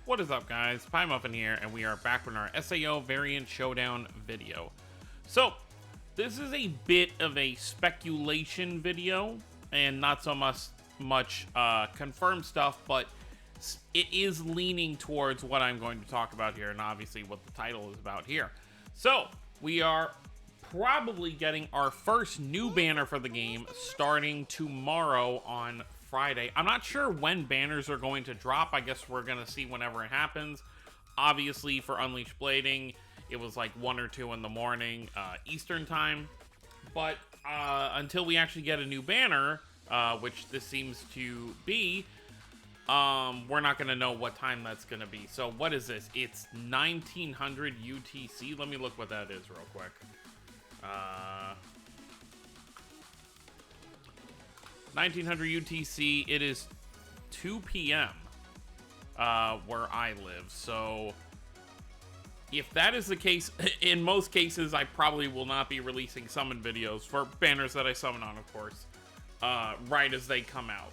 What is up, guys? PieMuffin here, and we are back with our SAO variant showdown video. So, this is a bit of a speculation video, and not so much confirmed stuff, but it is leaning towards what I'm going to talk about here, and obviously what the title is about here. So, we are probably getting our first new banner for the game starting tomorrow on Friday. I'm not sure when banners are going to drop. I guess we're going to see whenever it happens. Obviously, for Unleashed Blading, it was like 1 or 2 in the morning Eastern time. But until we actually get a new banner, which this seems to be, we're not going to know what time that's going to be. So what is this? It's 1900 UTC. Let me look what that is real quick. 1900 UTC, it is 2 p.m. Where I live. So if that is the case, in most cases, I probably will not be releasing summon videos for banners that I summon on, of course, right as they come out.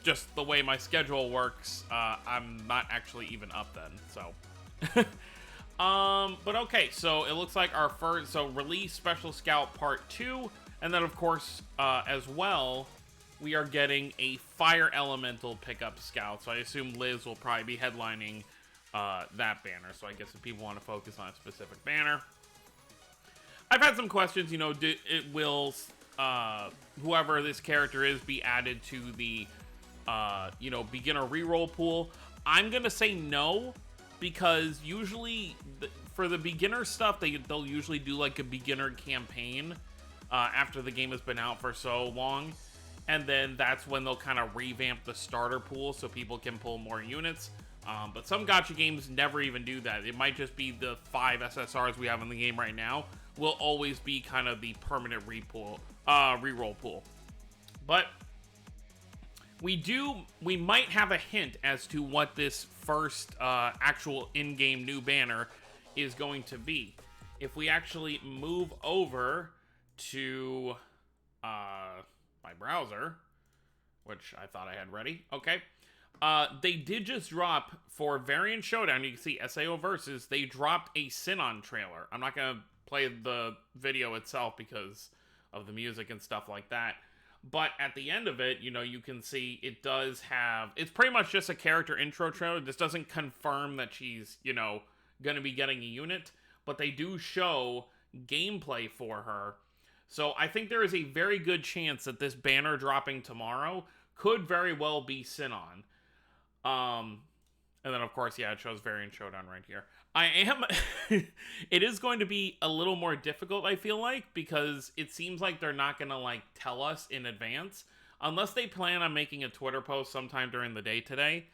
Just the way my schedule works, I'm not actually even up then, so. But okay, so it looks like our first, so release Special Scout Part 2, and then of course, as well, we are getting a Fire Elemental pickup scout, so I assume Liz will probably be headlining that banner, so I guess if people want to focus on a specific banner. I've had some questions, you know, will whoever this character is be added to the, you know, beginner reroll pool? I'm gonna say no, because usually, for the beginner stuff, they'll usually do like a beginner campaign after the game has been out for so long. And then that's when they'll kind of revamp the starter pool so people can pull more units. But some gacha games never even do that. It might just be the 5 SSRs we have in the game right now will always be kind of the permanent reroll pool. But we might have a hint as to what this first actual in-game new banner is going to be. If we actually move over to my browser, which I thought I had ready. Okay. They did just drop for Variant Showdown. You can see SAO Versus. They dropped a Sinon trailer. I'm not going to play the video itself because of the music and stuff like that. But at the end of it, you know, you can see it does have, it's pretty much just a character intro trailer. This doesn't confirm that she's, you know, going to be getting a unit, but they do show gameplay for her. So I think there is a very good chance that this banner dropping tomorrow could very well be Sinon. And then of course, yeah, it shows Variant Showdown right here. It is going to be a little more difficult, I feel like, because it seems like they're not going to like tell us in advance, unless they plan on making a Twitter post sometime during the day today.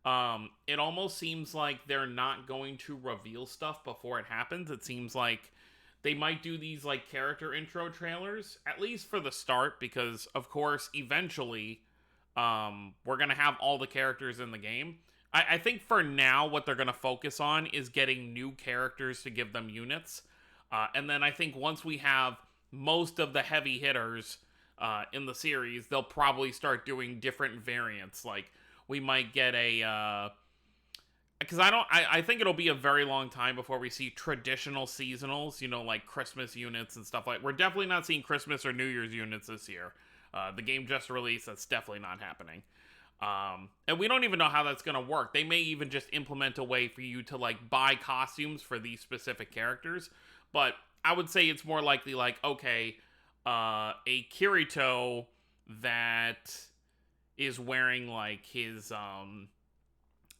It almost seems like they're not going to reveal stuff before it happens. It seems like they might do these like character intro trailers, at least for the start, because of course, eventually, we're going to have all the characters in the game. I think for now, what they're going to focus on is getting new characters to give them units. And then I think once we have most of the heavy hitters in the series, they'll probably start doing different variants. Like, we might get a... because I think it'll be a very long time before we see traditional seasonals, you know, like Christmas units and stuff like. We're definitely not seeing Christmas or New Year's units this year. The game just released, that's definitely not happening. And we don't even know how that's going to work. They may even just implement a way for you to, like, buy costumes for these specific characters. But I would say it's more likely, like, okay, a Kirito that is wearing, like, his,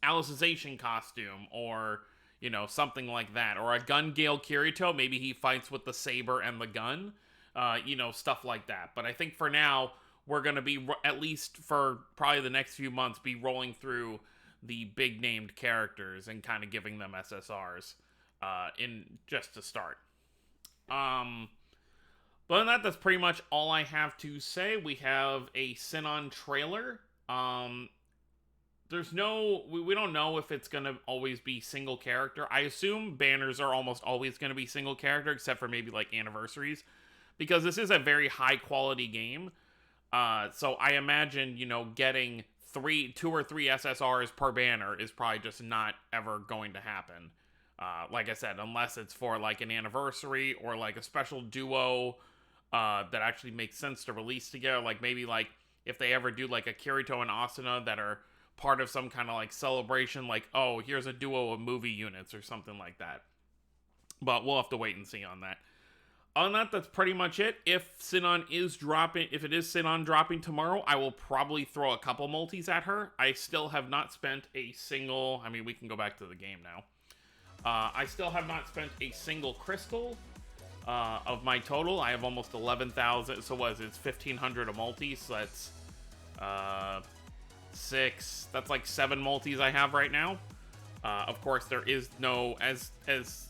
Alicization costume, or, you know, something like that. Or a Gun Gale Kirito, maybe he fights with the saber and the gun. You know, stuff like that. But I think for now, we're going to be, at least for probably the next few months, be rolling through the big named characters and kind of giving them SSRs in just to start. But other than that, that's pretty much all I have to say. We have a Sinon trailer. There's no, we don't know if it's going to always be single character. I assume banners are almost always going to be single character, except for maybe like anniversaries, because this is a very high quality game. So I imagine, you know, getting two or three SSRs per banner is probably just not ever going to happen. Like I said, unless it's for like an anniversary or like a special duo that actually makes sense to release together. Like maybe like if they ever do like a Kirito and Asuna that are part of some kind of like celebration, like, oh, here's a duo of movie units or something like that. But we'll have to wait and see on that. Other than that, that's pretty much it. If Sinon is dropping, if it is Sinon dropping tomorrow, I will probably throw a couple multis at her. I still have not spent a single, I mean, we can go back to the game now. I still have not spent a single crystal of my total. I have almost 11,000, so what is it? It's 1,500 a multi, so that's that's like 7 multis I have right now. Of course, there is no, as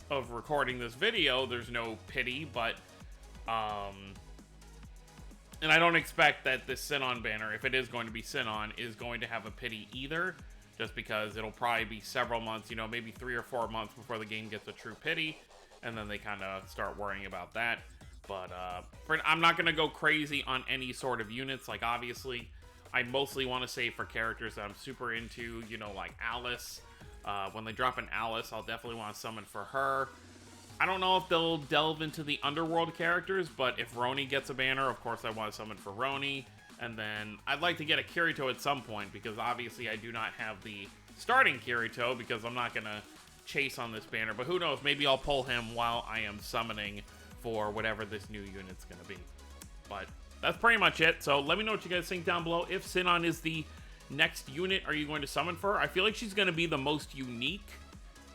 of recording this video, there's no pity, but, and I don't expect that this Sinon banner, if it is going to be Sinon, is going to have a pity either, just because it'll probably be several months, you know, maybe 3 or 4 months before the game gets a true pity, and then they kind of start worrying about that. But, I'm not going to go crazy on any sort of units, like, obviously, I mostly want to save for characters that I'm super into, you know, like Alice. When they drop an Alice, I'll definitely want to summon for her. I don't know if they'll delve into the underworld characters, but if Roni gets a banner, of course I want to summon for Roni. And then I'd like to get a Kirito at some point, because obviously I do not have the starting Kirito, because I'm not going to chase on this banner. But who knows, maybe I'll pull him while I am summoning for whatever this new unit's going to be. But that's pretty much it. So let me know what you guys think down below. If Sinon is the next unit are you going to summon for her? I feel like she's going to be the most unique.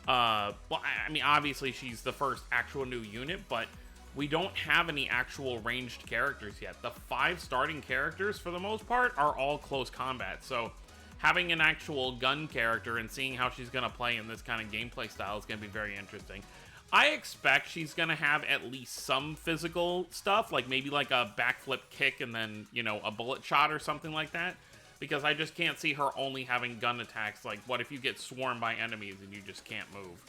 Well, I mean, obviously she's the first actual new unit, but we don't have any actual ranged characters yet. The 5 starting characters, for the most part, are all close combat. So having an actual gun character and seeing how she's going to play in this kind of gameplay style is going to be very interesting. I expect she's going to have at least some physical stuff, like maybe like a backflip kick and then, you know, a bullet shot or something like that. Because I just can't see her only having gun attacks. Like, what if you get swarmed by enemies and you just can't move?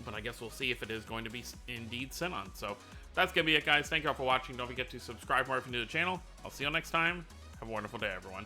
But I guess we'll see if it is going to be indeed Sinon. So that's going to be it, guys. Thank you all for watching. Don't forget to subscribe more if you're new to the channel. I'll see you next time. Have a wonderful day, everyone.